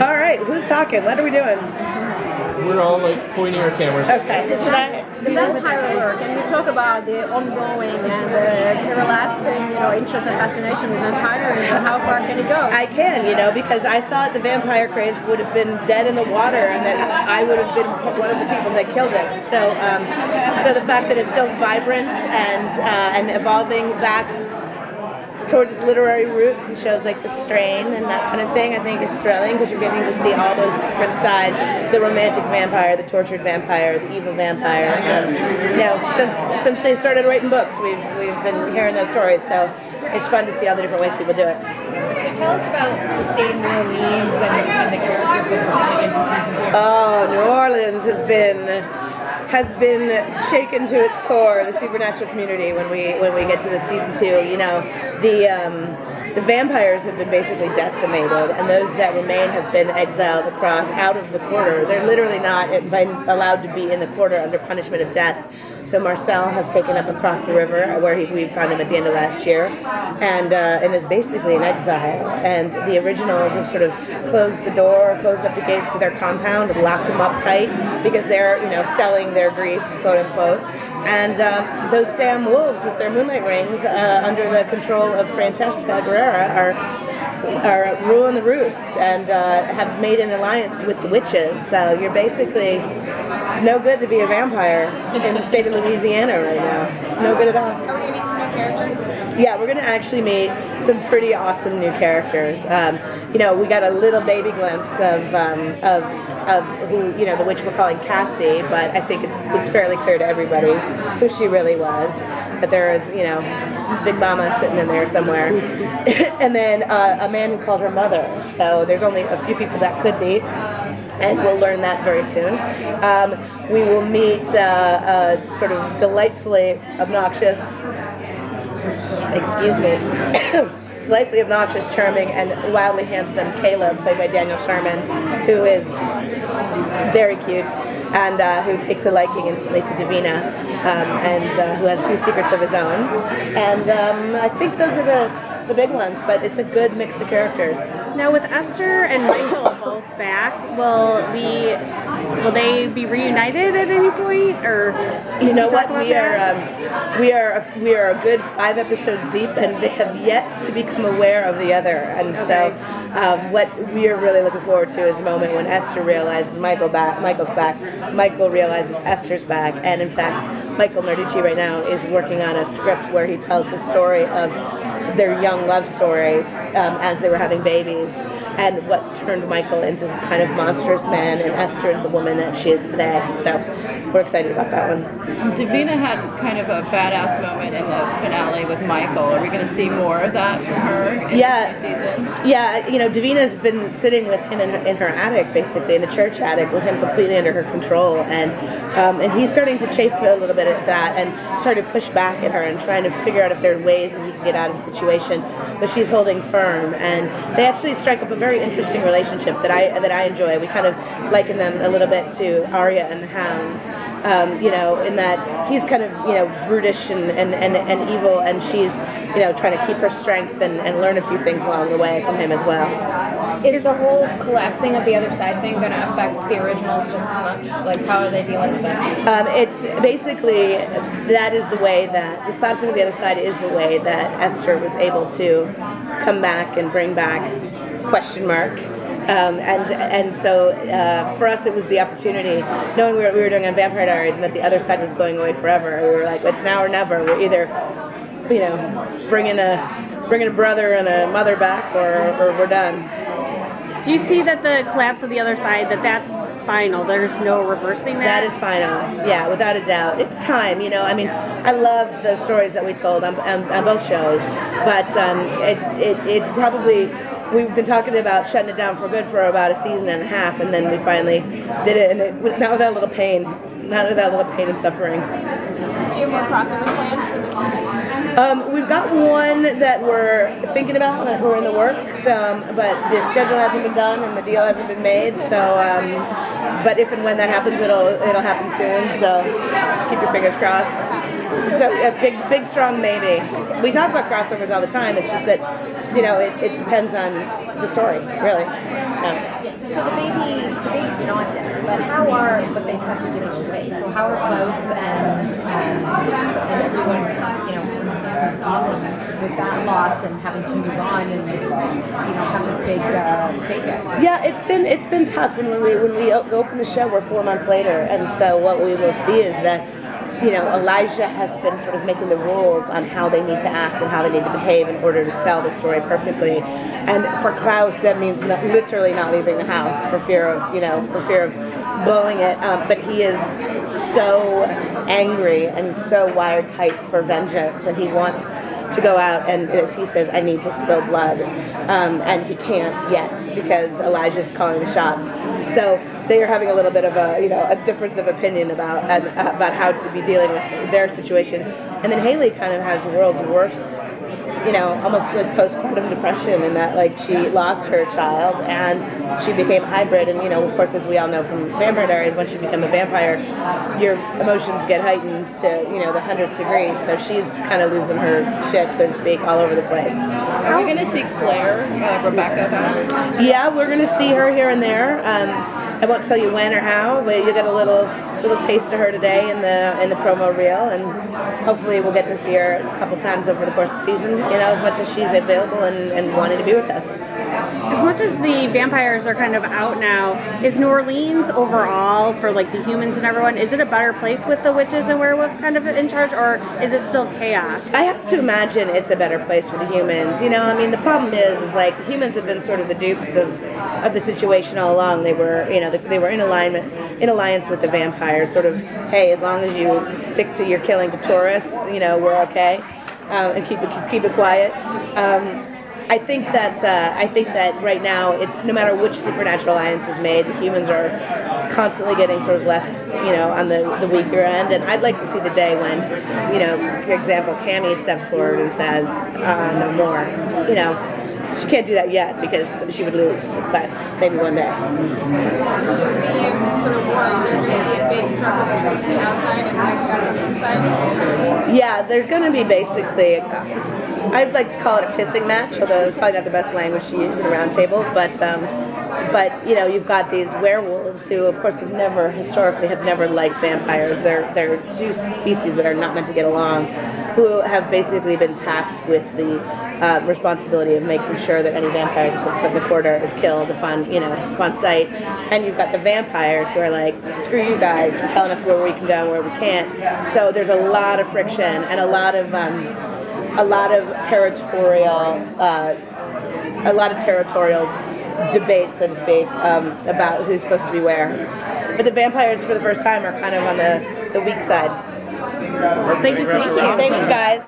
All right, who's talking? What are we doing? We're all like pointing our cameras. Okay. Should I? The vampire work, and you talk about the ongoing and the everlasting, interest and fascination with vampires, and how far can it go? I can, because I thought the vampire craze would have been dead in the water, and that I would have been one of the people that killed it. So, so the fact that it's still vibrant and evolving back towards its literary roots and shows like The Strain and that kind of thing, I think is thrilling because you're getting to see all those different sides: the romantic vampire, the tortured vampire, the evil vampire. Since they started writing books, we've been hearing those stories. So it's fun to see all the different ways people do it. So tell us about the state of New Orleans and the characters that's into season 2. Oh, New Orleans has been shaken to its core, the supernatural community, when we get to the season 2. The vampires have been basically decimated, and those that remain have been exiled out of the quarter. They're literally not allowed to be in the quarter under punishment of death. So Marcel has taken up across the river, where we found him at the end of last year, and is basically in exile. And the originals have sort of closed up the gates to their compound, and locked them up tight because they're selling their grief, quote unquote. And those damn wolves with their moonlight rings, under the control of Francesca Guerrera, are ruling the roost and have made an alliance with the witches. So you're basically, it's no good to be a vampire in the state of Louisiana right now. No good at all. Are we going to meet some new characters? Yeah, we're going to actually meet some pretty awesome new characters. We got a little baby glimpse of who, the witch we're calling Cassie, but I think it was fairly clear to everybody who she really was. That there is, Big Mama sitting in there somewhere. And then a man who called her mother. So there's only a few people that could be, and we'll learn that very soon. We will meet sort of delightfully obnoxious, delightfully obnoxious, charming, and wildly handsome Caleb, played by Daniel Sharman, who is very cute and who takes a liking instantly to Davina, and who has a few secrets of his own. And I think those are the big ones, but it's a good mix of characters. Now, with Esther and Michael both back, will they be reunited at any point, or you know what? We are a good 5 episodes deep, and they have yet to become aware of the other. And so, what we are really looking forward to is the moment when Esther realizes Michael's back. Michael realizes Esther's back, and in fact, Michael Narducci right now is working on a script where he tells the story of their young love story as they were having babies, and what turned Michael into the kind of monstrous man, and Esther the woman that she is today. So we're excited about that one. Davina had kind of a badass moment in the finale with Michael. Are we going to see more of that from her in the season? Yeah, Davina's been sitting with him in her attic, basically, in the church attic, with him completely under her control, and he's starting to chafe a little bit at that, and starting to push back at her and trying to figure out if there are ways that he can get out of the situation, but she's holding firm, and they actually strike up a very interesting relationship that I enjoy. We kind of liken them a little bit to Arya and the Hound, in that he's kind of brutish and evil, and she's trying to keep her strength and learn a few things along the way from him as well. Is the whole collapsing of the other side thing going to affect the originals just as much? Like, how are they dealing with that? It's basically, that is the way that the collapsing of the other side is the way that Esther was able to come back and bring back ? And so for us, it was the opportunity, knowing we were doing on Vampire Diaries and that the other side was going away forever. We were like, it's now or never. We're either, bringing a brother and a mother back, or we're done. do you see that the collapse of the other side, that's final? There's no reversing that? That is final. Yeah, without a doubt. It's time, I mean, I love the stories that we told on both shows, but it probably, we've been talking about shutting it down for good for about a season and a half, and then we finally did it, and not without a little pain. Not without a little pain and suffering. Do you have more crossover plans for this season? We've got one that we're thinking about, that we're in the works, but the schedule hasn't been done and the deal hasn't been made. So, but if and when that happens, it'll happen soon. So keep your fingers crossed. It's a big, strong maybe. We talk about crossovers all the time. It's just that, it depends on the story, really. So the baby's not dead, but they've had to give it away. So how are Klaus and everyone, dealing with that loss and having to move on and have this big fake out? Yeah, it's been tough. And when we open the show, we're 4 months later, and so what we will see is that Elijah has been sort of making the rules on how they need to act and how they need to behave in order to sell the story perfectly. And for Klaus, that means literally not leaving the house for fear of blowing it. But he is so angry and so wired tight for vengeance, and he wants to go out and, as he says, I need to spill blood, and he can't yet because Elijah's calling the shots. So they are having a little bit of a difference of opinion about how to be dealing with their situation. And then Haley kind of has the world's worst, almost like postpartum depression, in that like she lost her child and she became hybrid. And of course, as we all know from Vampire Diaries, once you become a vampire, your emotions get heightened to the 100th degree. So she's kind of losing her shit, so to speak, all over the place. Are we going to see Claire, Rebecca back? Yeah, we're going to see her here and there. I won't tell you when or how, but you get a little taste of her today in the promo reel, and hopefully we'll get to see her a couple times over the course of the season, as much as she's available and wanting to be with us. As much as the vampires are kind of out now, is New Orleans overall, for like the humans and everyone, is it a better place with the witches and werewolves kind of in charge, or is it still chaos? I have to imagine it's a better place for the humans. The problem is like humans have been sort of the dupes of the situation all along. They were, they were in alliance with the vampires, sort of, hey, as long as you stick to your killing to tourists, we're okay, and keep it quiet. I think that right now, it's no matter which supernatural alliance is made, the humans are constantly getting sort of left, on the weaker end. And I'd like to see the day when, for example, Cammy steps forward and says, no more. She can't do that yet because she would lose, but maybe one day. So being sort of war, is there going to be a big struggle between the outside and the guys on the inside? Yeah, there's going to be basically, I'd like to call it a pissing match, although it's probably not the best language to use at a round table, but you've got these werewolves who, of course, have never liked vampires. They're two species that are not meant to get along, who have basically been tasked with the responsibility of making sure that any vampire that sets foot in the quarter is killed upon sight. And you've got the vampires who are like, screw you guys, you're telling us where we can go and where we can't. So there's a lot of friction and a lot of territorial debate, so to speak, about who's supposed to be where. But the vampires, for the first time, are kind of on the weak side. Thank you so much. Thanks, guys.